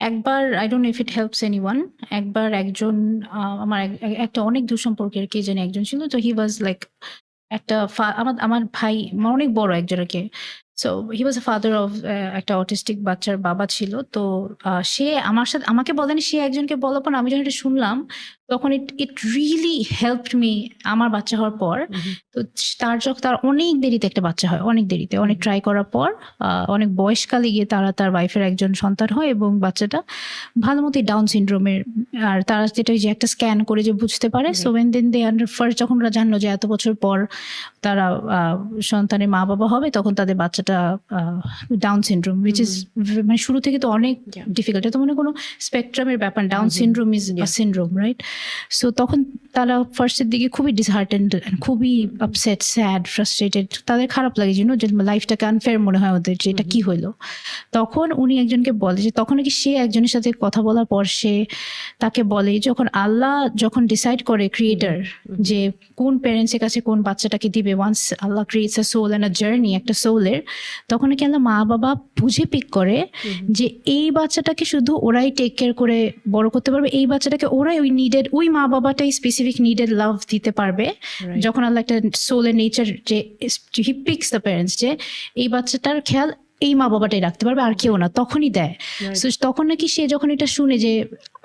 একবার I don't know if it helps anyone. একবার একজন আমার একটা অনেক দূর সম্পর্কের কে জানি একজন ছিল। তো হি ওয়াজ লাইক একটা আমার আমার ভাই আমার অনেক বড় একজন আরকি। So he was a father of একটা অটিস্টিক বাচ্চার বাবা ছিল। তো সে আমার সাথে আমাকে বলেনি, সে একজনকে বলার পর আমি যখন এটা শুনলাম তখন ইট রিয়েলি হেল্পড মি আমার বাচ্চা হওয়ার পর। তো তার অনেক দেরিতে একটা বাচ্চা হয়, অনেক দেরিতে, অনেক ট্রাই করার পর অনেক বয়সকালে গিয়ে তার ওয়াইফের একজন সন্তান হয় এবং বাচ্চাটা ভালো মতোই ডাউন সিনড্রোমের। আর তারা যেটা ওই যে একটা স্ক্যান করে যে বুঝতে পারে। So when then they under first যখন ওরা জানলো যে এত বছর পর তারা সন্তানের মা বাবা হবে, তখন তাদের বাচ্চাটা ডাউন সিনড্রোম, উইচ ইজ মানে শুরু থেকে তো অনেক ডিফিকাল্ট। এটা তো মনে কোনো স্পেকট্রামের ব্যাপার, down syndrome is a syndrome, right? So তখন তারা ফার্স্টের দিকে খুবই ডিসহার্টেন্ড, খুবই আপসেট, স্যাড, ফ্রাস্ট্রেটেড, তাদের খারাপ লাগে যে লাইফটাকে আনফেয়ার মনে হয় ওদের, যে এটা কি হইলো। তখন উনি একজনকে বলে যে তখন কি সে একজনের সাথে কথা বলার পর সে তাকে বলে যখন আল্লাহ যখন ডিসাইড করে ক্রিয়েটার যে কোন প্যারেন্টসের কাছে কোন বাচ্চাটাকে দিবে, once Allah creates a soul and a journey একটা সোলের, তখন কি আল্লাহ মা বাবা বুঝে পিক করে যে এই বাচ্চাটাকে শুধু ওরাই টেক কেয়ার করে বড় করতে পারবে, এই বাচ্চাটাকে ওরাই ওই মা বাবাটাই স্পেসিফিক নিডেড লাভ দিতে পারবে। যখন আল্লাহ একটা সোলের নেচার যে হি পিকস দ্য প্যারেন্টস যে এই বাচ্চাটার খেয়াল এই মা বাবাটাই রাখতে পারবে আর কেউ না, তখনই দেয়। সো তখন নাকি সে যখন এটা শুনে যে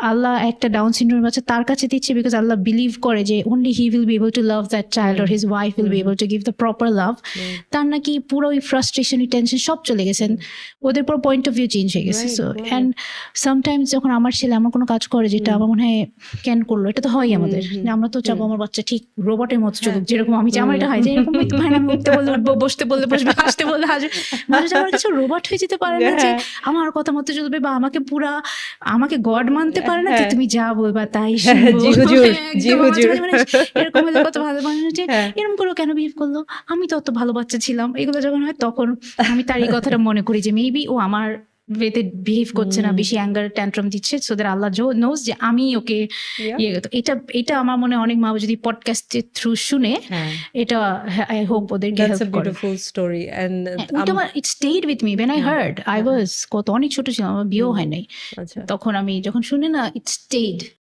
আল্লাহ একটা ডাউন সিনড্রোম বাচ্চা তার কাছে দিচ্ছে, বিকজ আল্লাহ বিলিভ করে যে only he will be able to love that child or his wife will be able to give the proper love, তার নাকি পুরো ওই ফ্রাস্ট্রেশন, টেনশন সব চলে গেছেন, ওদের পুরো পয়েন্ট অফ ভিউ চেঞ্জ হয়ে গেছে। সো অ্যান্ড সামটাইমস যখন আমার ছেলে আমার কোনো কাজ করে যেটা আমার মনে হয় কেন করলো, এটা তো হয় আমাদের, আমরা তো চাবো আমার বাচ্চা ঠিক রোবটের মতো চলুক, যেরকম আমি চাই। আমার এটা হয় যে এরকম হইতে পারে না, আমি উঠতে বললে উঠবো, বসতে বললে বসবে, হাসতে বললে হাসবে। মানুষ আমার কিছু রোবট হয়ে যেতে পারে না যে আমার কথা মতো চলবে, বা আমাকে গড মানতে পারে না যে তুমি যা বলবা তাই শুনবো। এরকম হলে কত ভালো মানুষ যে এরকম করলো, কেন বিহেভ করলো, আমি তো অত ভালো বাচ্চা ছিলাম। এগুলো যখন হয় তখন আমি তার এই কথাটা মনে করি যে মেবি ও আমার ওয়েতে বিহেভ করছে না, বেশি অ্যাঙ্গার ট্যান্ট্রাম দিচ্ছে, সো দ্যাট আল্লাহ নোজ যে আমি ওকে এটা আমার মনে হয় অনেক মা যদি পডকাস্টের থ্রু শুনে এটা আই হোপ ওদেরকে হেল্প করে। It stayed with me when I heard I was অনেক ছোট ছিলাম, আমার বিয়েও হয় নাই, তখন আমি যখন শুনে না ইট স্টেড